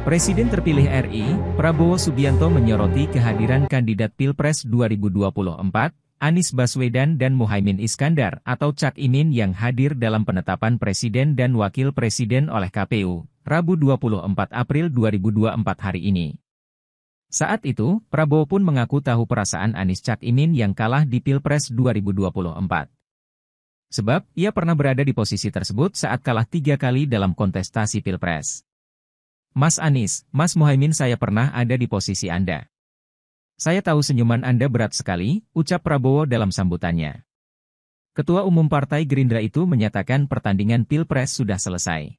Presiden terpilih RI, Prabowo Subianto menyoroti kehadiran kandidat Pilpres 2024, Anies Baswedan dan Muhaimin Iskandar atau Cak Imin yang hadir dalam penetapan Presiden dan Wakil Presiden oleh KPU, Rabu 24 April 2024 hari ini. Saat itu, Prabowo pun mengaku tahu perasaan Anies Cak Imin yang kalah di Pilpres 2024. Sebab, ia pernah berada di posisi tersebut saat kalah 3 kali dalam kontestasi Pilpres. Mas Anies, Mas Muhaimin, saya pernah ada di posisi Anda. Saya tahu senyuman Anda berat sekali, ucap Prabowo dalam sambutannya. Ketua Umum Partai Gerindra itu menyatakan pertandingan Pilpres sudah selesai.